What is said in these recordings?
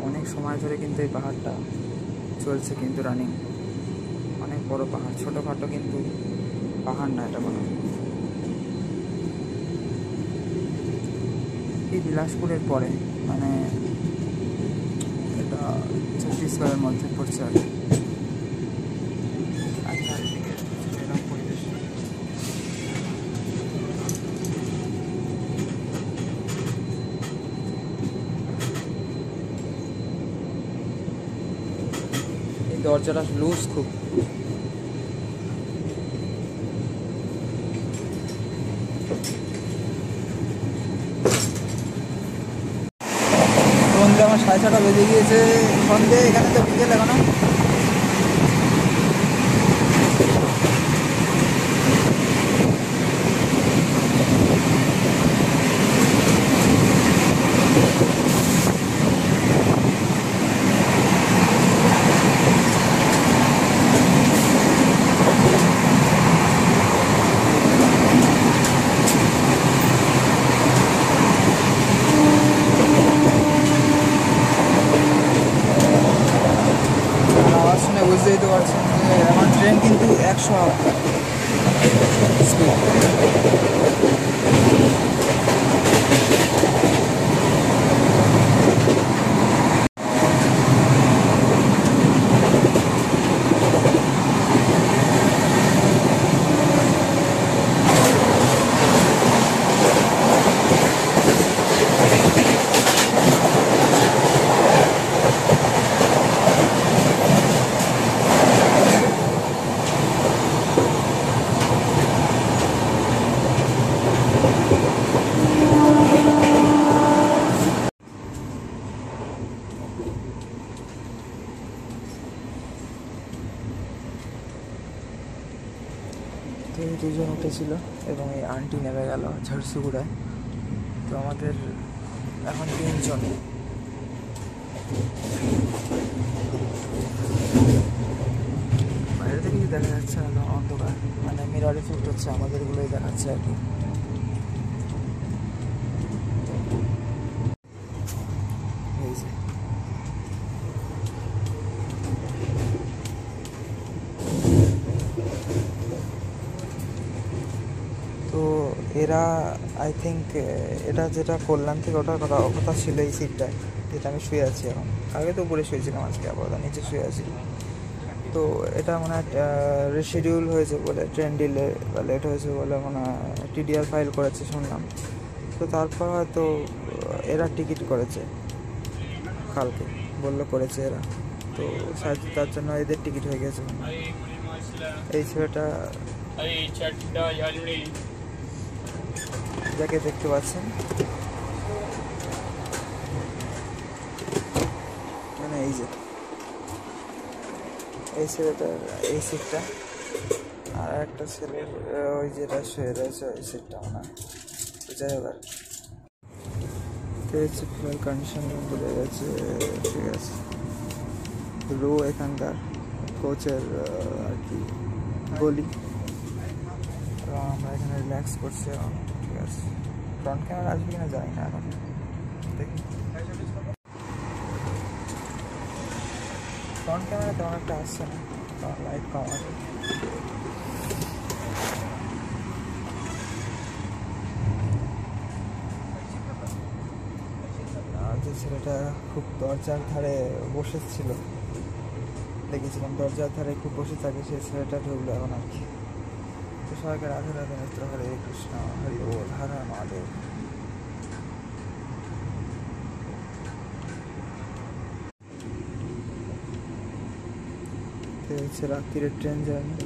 অনেক সময় ধরে কিন্তু এই পাহাড়টা চলছে কিন্তু রানিং। অনেক বড় পাহাড়, ছোটোখাটো কিন্তু পাহাড় না এটা কোনো। এই বিলাসপুরের পরে মানে এটা ছত্তিশগড়ের মধ্যে পড়ছে আর কি। আর চারিদিকে এরকম পরিবেশ। এই দরজাটা লুজ খুব। সন্ধ্যে আমার 6:30 বেজে গিয়েছে। সন্ধ্যে এখানে তো বিকেল এখনো। বুঝতেই তো পারছেন যে আমার ট্রেন কিন্তু 100 স্পিড। তো এই দুজন উঠেছিল এবং এই আন্টি নেমে গেল ঝারসুগুড়ায়। তো আমাদের এখন 3 জন। বাইরে থেকে কিছু দেখা যাচ্ছে না, অন্ধকার, মানে মিরর ইফেক্ট হচ্ছে, আমাদেরগুলোই দেখাচ্ছে আর কি। তো এরা আই থিঙ্ক এটা যেটা কল্যাণ থেকে ওঠার কথা ছিল এই সিটটায়, যেটা আমি শুয়ে আছি এখন। আগে তো উপরে শুয়েছিলাম, আজকে আবার নিচে শুয়ে আছি। তো এটা মানে রিশিডিউল হয়েছে বলে, ট্রেন ডিলে বা লেট হয়েছে বলে মানে টিডিআর ফাইল করেছে শুনলাম। তো তারপর হয়তো এরা টিকিট করেছে, কালকে বললো করেছে এরা। তো তার জন্য এদের টিকিট হয়ে গেছে। এই ছেলেটা যাকে দেখতে পাচ্ছেন, মানে এই যে এই ছেলেটার এই সিটটা, আর একটা ছেলের ওই যেটা শুয়ে রয়েছে ওই সিটটা মানে। যাই হোক আর ফিউয়েল কন্ডিশন বোঝা গেছে, ঠিক আছে। রো এখানকার কোচের আর কি গলি, এবং আমরা এখানে রিল্যাক্স করছি এখন, ঠিক আছে। ফ্রন্ট ক্যামেরা আসবে কিনা জানি না এখন, দেখি। ফ্রন্ট ক্যামেরা তেমন একটা আসছে না, কারণ লাইট কম আছে। আর যে ছেলেটা খুব দরজার ধারে বসেছিল, দেখেছিলাম দরজার ধারে খুব বসে থাকে, সেই ছেলেটা ঢুকলো এখন আর কি। তো সবাইকে রাধে রাধে মিত্র, হরে কৃষ্ণ, হরি বল, হর হর মহাদেব। হচ্ছে রাত্রিরের ট্রেন জার্নি,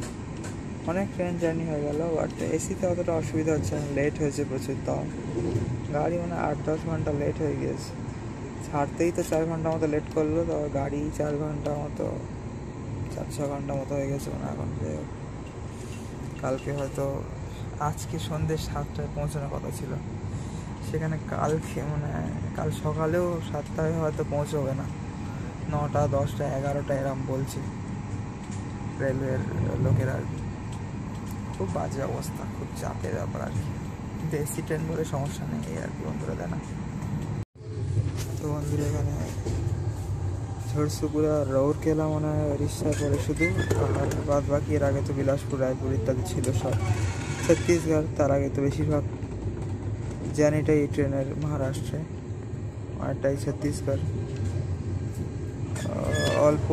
অনেক ট্রেন জার্নি হয়ে গেল, বাট এসিতে অতটা অসুবিধা হচ্ছে না। লেট হয়েছে প্রচুর, তাও গাড়ি মানে 8-10 ঘন্টা লেট হয়ে গিয়েছে। ছাড়তেই তো 4 ঘন্টা মতো লেট করলো, তো গাড়ি 4 ঘন্টা মতো, 4-6 ঘন্টা মতো হয়ে গেছে মানে এখন। কালকে হয়তো আজকে সন্ধ্যে 7টায় পৌঁছানোর কথা ছিল সেখানে, কালকে মানে কাল সকালেও 7টায় হয়তো পৌঁছবে না, 9টা, 10টা, 11টা এরম বলছে রেলওয়ের লোকেরা আর কি। খুব বাজে অবস্থা, খুব চাপের ব্যাপার আর কি। কিন্তু এসি ট্রেন বলে সমস্যা নেই এই আর কি বন্ধুরা, দেয় না। তো বন্ধুরা এখানে ঝড়সুগুড়া রাউরকেলা মনে হয় উড়িষ্যায় পড়ে শুধু, আর বাদ বাকি এর আগে তো বিলাসপুর, রায়পুর ইত্যাদি ছিল সব ছত্তিশগড়। তার আগে তো বেশিরভাগ জার্নিটাই এই ট্রেনের মহারাষ্ট্রে, অনেকটাই ছত্তিশগড়, অল্প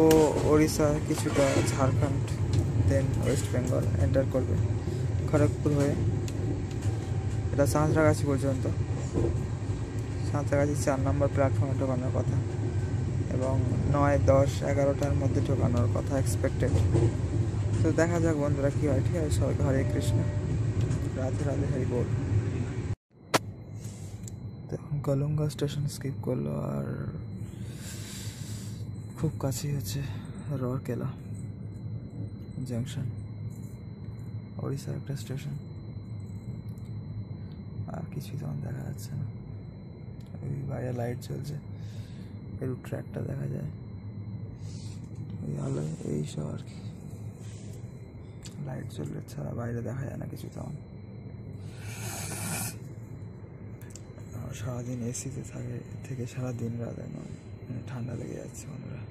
ওড়িশা, কিছুটা ঝাড়খণ্ড, দেন ওয়েস্ট বেঙ্গল এন্টার করবে খড়গপুর হয়ে। এটা সাঁতরাগাছি পর্যন্ত, সাঁতরাগাছি 4 নম্বর প্ল্যাটফর্মে ঢোকানোর কথা এবং 9, 10, 11টার মধ্যে ঢোকানোর কথা এক্সপেক্টেড। তো দেখা যাক বন্ধুরা কী হয়। ঠিক আছে, সবাইকে হরে কৃষ্ণ, রাধে রাধে, হরি বল। তখন কলঙ্গা স্টেশন স্কিপ করলো, আর খুব কাছেই হচ্ছে রাউরকেলা জাংশন, ওড়িশার একটা স্টেশন। আর কিছুই তখন দেখা যাচ্ছে না, ওই বাইরে লাইট চলছে, এর ট্র্যাকটা দেখা যায় ওই আলোয়, এইসব আর কি। লাইট জ্বললে ছাড়া বাইরে দেখা যায় না কিছু তখন। সারাদিন এসিতে থেকে সারাদিন রাত একদম ঠান্ডা লেগে যাচ্ছে বন্ধুরা।